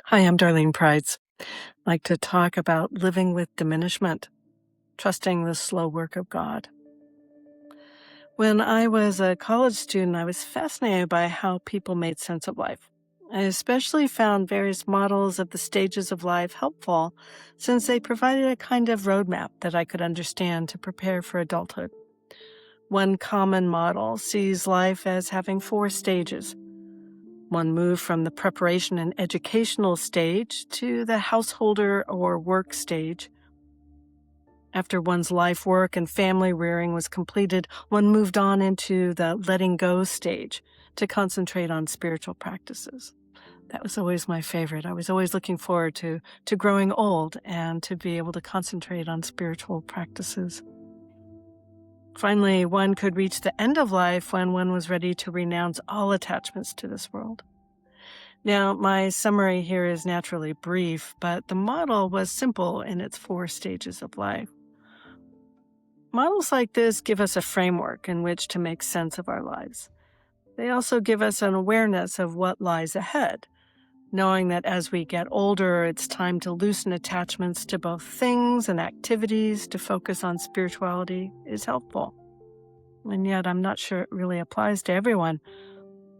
Hi, I'm Darleen Pryds. I'd like to talk about living with diminishment, trusting the slow work of God. When I was a college student, I was fascinated by how people made sense of life. I especially found various models of the stages of life helpful since they provided a kind of roadmap that I could understand to prepare for adulthood. One common model sees life as having 4 stages. One moved from the preparation and educational stage to the householder or work stage. After one's life work and family rearing was completed, one moved on into the letting go stage to concentrate on spiritual practices. That was always my favorite. I was always looking forward to growing old and to be able to concentrate on spiritual practices. Finally, one could reach the end of life when one was ready to renounce all attachments to this world. Now, my summary here is naturally brief, but the model was simple in its 4 stages of life. Models like this give us a framework in which to make sense of our lives. They also give us an awareness of what lies ahead, knowing that as we get older, it's time to loosen attachments to both things and activities to focus on spirituality is helpful. And yet, I'm not sure it really applies to everyone.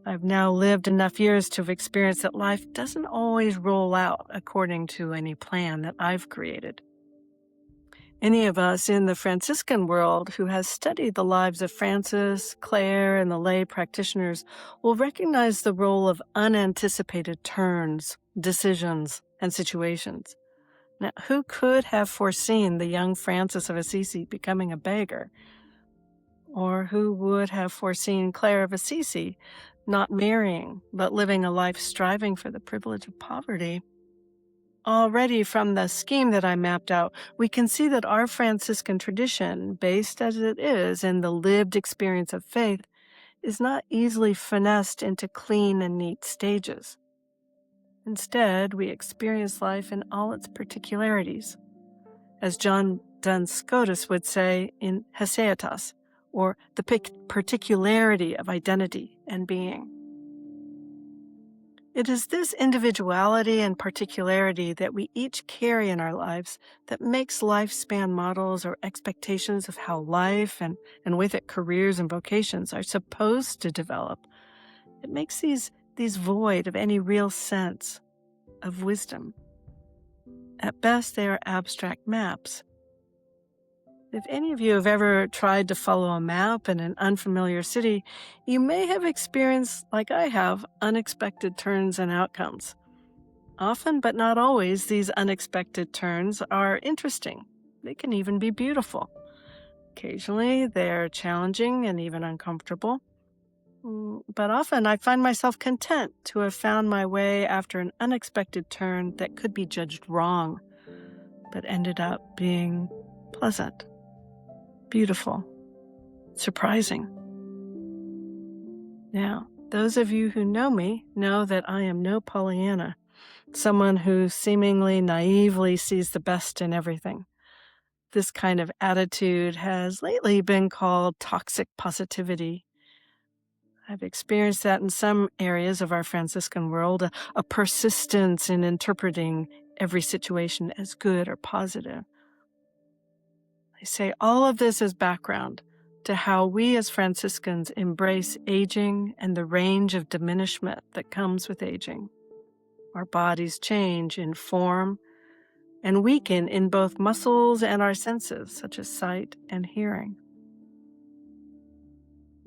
I've now lived enough years to have experienced that life doesn't always roll out according to any plan that I've created. Any of us in the Franciscan world who has studied the lives of Francis, Clare, and the lay practitioners will recognize the role of unanticipated turns, decisions, and situations. Now, who could have foreseen the young Francis of Assisi becoming a beggar? Or who would have foreseen Clare of Assisi not marrying, but living a life striving for the privilege of poverty? Already from the scheme that I mapped out, we can see that our Franciscan tradition, based as it is in the lived experience of faith, is not easily finessed into clean and neat stages. Instead, we experience life in all its particularities. As John Duns Scotus would say in Heseatas, or the particularity of identity and being. It is this individuality and particularity that we each carry in our lives that makes lifespan models or expectations of how life and with it careers and vocations are supposed to develop. It makes these void of any real sense of wisdom. At best, they are abstract maps. If any of you have ever tried to follow a map in an unfamiliar city, you may have experienced, like I have, unexpected turns and outcomes. Often, but not always, these unexpected turns are interesting. They can even be beautiful. Occasionally, they're challenging and even uncomfortable. But often, I find myself content to have found my way after an unexpected turn that could be judged wrong, but ended up being pleasant, beautiful, surprising. Now, those of you who know me know that I am no Pollyanna, someone who seemingly naively sees the best in everything. This kind of attitude has lately been called toxic positivity. I've experienced that in some areas of our Franciscan world, a persistence in interpreting every situation as good or positive. I say all of this as background to how we as Franciscans embrace aging and the range of diminishment that comes with aging. Our bodies change in form and weaken in both muscles and our senses, such as sight and hearing.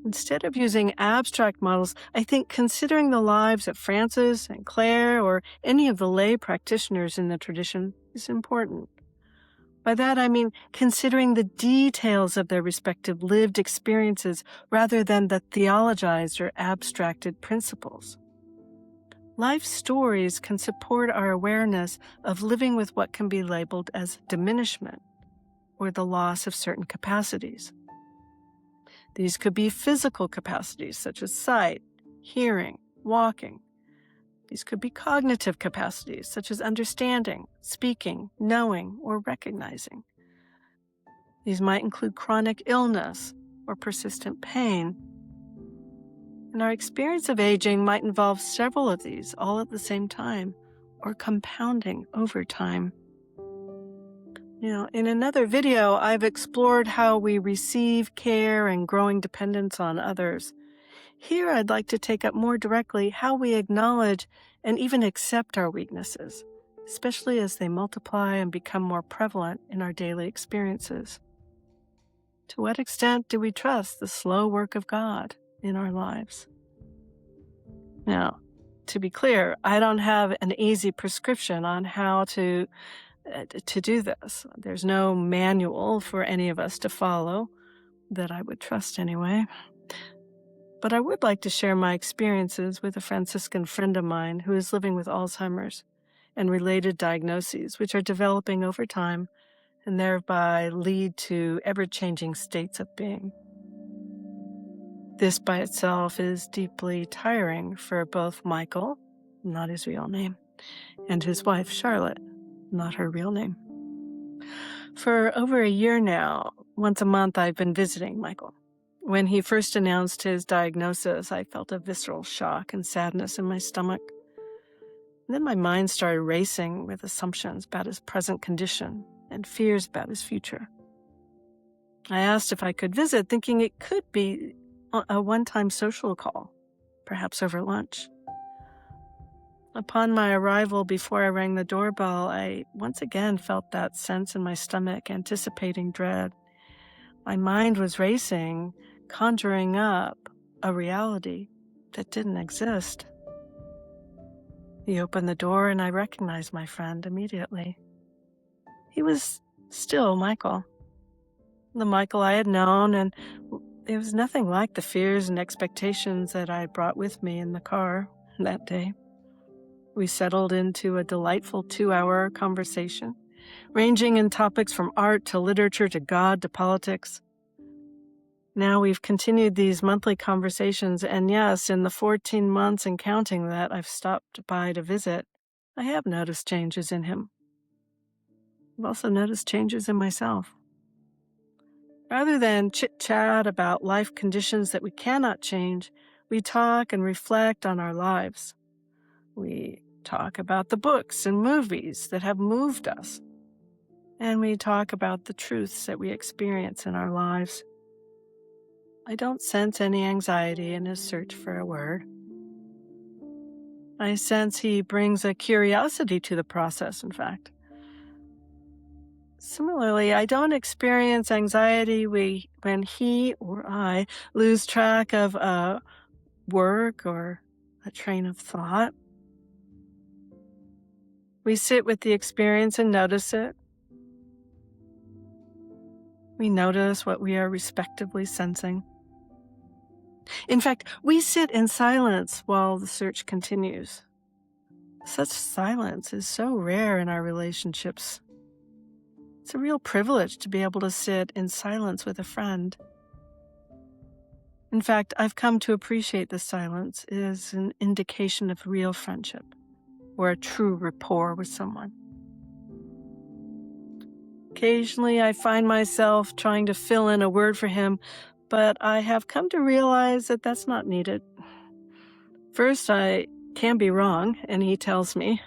Instead of using abstract models, I think considering the lives of Francis and Clare or any of the lay practitioners in the tradition is important. By that, I mean considering the details of their respective lived experiences rather than the theologized or abstracted principles. Life stories can support our awareness of living with what can be labeled as diminishment, or the loss of certain capacities. These could be physical capacities such as sight, hearing, walking. These could be cognitive capacities such as understanding, speaking, knowing, or recognizing. These might include chronic illness or persistent pain. And our experience of aging might involve several of these all at the same time, or compounding over time. In another video, I've explored how we receive care and growing dependence on others. Here, I'd like to take up more directly how we acknowledge and even accept our weaknesses, especially as they multiply and become more prevalent in our daily experiences. To what extent do we trust the slow work of God in our lives? Now, to be clear, I don't have an easy prescription on how to do this. There's no manual for any of us to follow that I would trust anyway. But I would like to share my experiences with a Franciscan friend of mine who is living with Alzheimer's and related diagnoses, which are developing over time and thereby lead to ever-changing states of being. This by itself is deeply tiring for both Michael, not his real name, and his wife, Charlotte, not her real name. For over a year now, once a month, I've been visiting Michael. When he first announced his diagnosis, I felt a visceral shock and sadness in my stomach. And then my mind started racing with assumptions about his present condition and fears about his future. I asked if I could visit, thinking it could be a one-time social call, perhaps over lunch. Upon my arrival, before I rang the doorbell, I once again felt that sense in my stomach, anticipating dread. My mind was racing, conjuring up a reality that didn't exist. He opened the door and I recognized my friend immediately. He was still Michael, the Michael I had known, and it was nothing like the fears and expectations that I brought with me in the car that day. We settled into a delightful 2-hour conversation, ranging in topics from art to literature to God to politics. Now we've continued these monthly conversations, and yes, in the 14 months and counting that I've stopped by to visit, I have noticed changes in him. I've also noticed changes in myself. Rather than chit-chat about life conditions that we cannot change, we talk and reflect on our lives. We talk about the books and movies that have moved us. And we talk about the truths that we experience in our lives. I don't sense any anxiety in his search for a word. I sense he brings a curiosity to the process, in fact. Similarly, I don't experience anxiety when he or I lose track of work or a train of thought. We sit with the experience and notice it. We notice what we are respectively sensing. In fact, we sit in silence while the search continues. Such silence is so rare in our relationships. It's a real privilege to be able to sit in silence with a friend. In fact, I've come to appreciate the silence as an indication of real friendship or a true rapport with someone. Occasionally, I find myself trying to fill in a word for him, but I have come to realize that that's not needed. First, I can be wrong, and he tells me.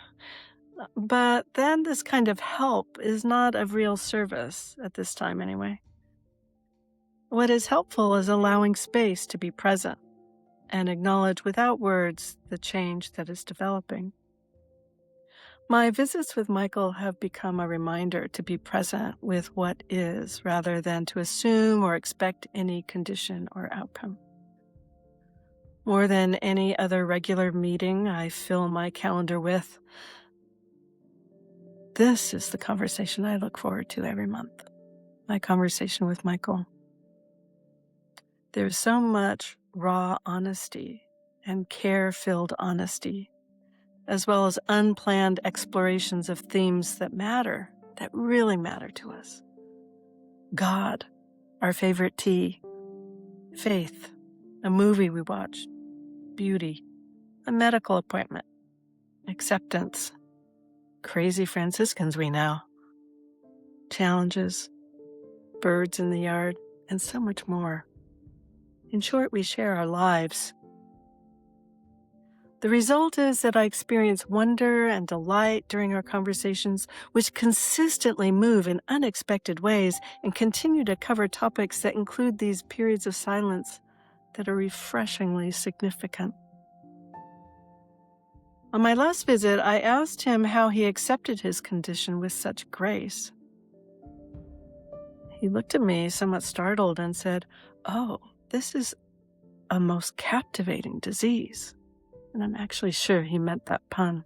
But then this kind of help is not of real service, at this time anyway. What is helpful is allowing space to be present and acknowledge without words the change that is developing. My visits with Michael have become a reminder to be present with what is, rather than to assume or expect any condition or outcome. More than any other regular meeting I fill my calendar with, this is the conversation I look forward to every month, my conversation with Michael. There's so much raw honesty and care-filled honesty, as well as unplanned explorations of themes that matter, that really matter to us. God, our favorite tea, faith, a movie we watched, beauty, a medical appointment, acceptance, crazy Franciscans we know, challenges, birds in the yard, and so much more. In short, we share our lives. The result is that I experience wonder and delight during our conversations, which consistently move in unexpected ways and continue to cover topics that include these periods of silence that are refreshingly significant. On my last visit, I asked him how he accepted his condition with such grace. He looked at me somewhat startled and said, "Oh, this is a most captivating disease." And I'm actually sure he meant that pun.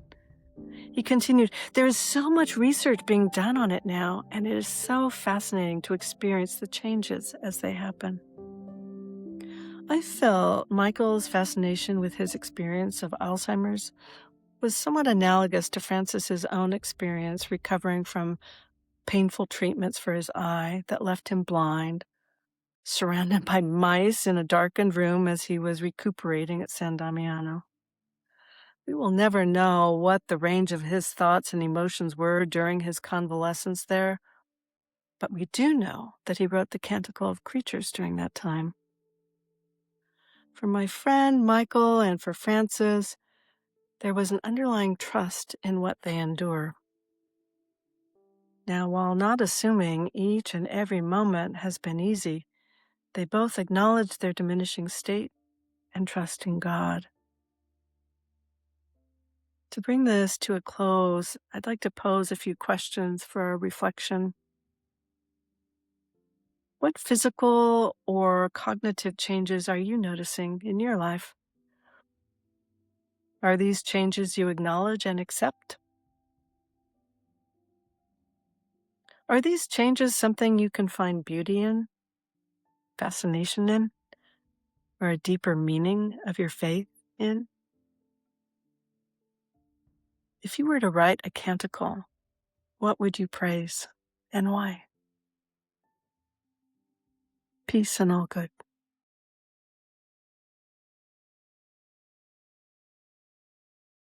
He continued, "There is so much research being done on it now, and it is so fascinating to experience the changes as they happen." I felt Michael's fascination with his experience of Alzheimer's was somewhat analogous to Francis's own experience recovering from painful treatments for his eye that left him blind, surrounded by mice in a darkened room as he was recuperating at San Damiano. We will never know what the range of his thoughts and emotions were during his convalescence there, but we do know that he wrote the Canticle of Creatures during that time. For my friend Michael and for Francis, there was an underlying trust in what they endure. Now, while not assuming each and every moment has been easy, they both acknowledge their diminishing state and trust in God. To bring this to a close, I'd like to pose a few questions for reflection. What physical or cognitive changes are you noticing in your life? Are these changes you acknowledge and accept? Are these changes something you can find beauty in, fascination in, or a deeper meaning of your faith in? If you were to write a canticle, what would you praise and why? Peace and all good.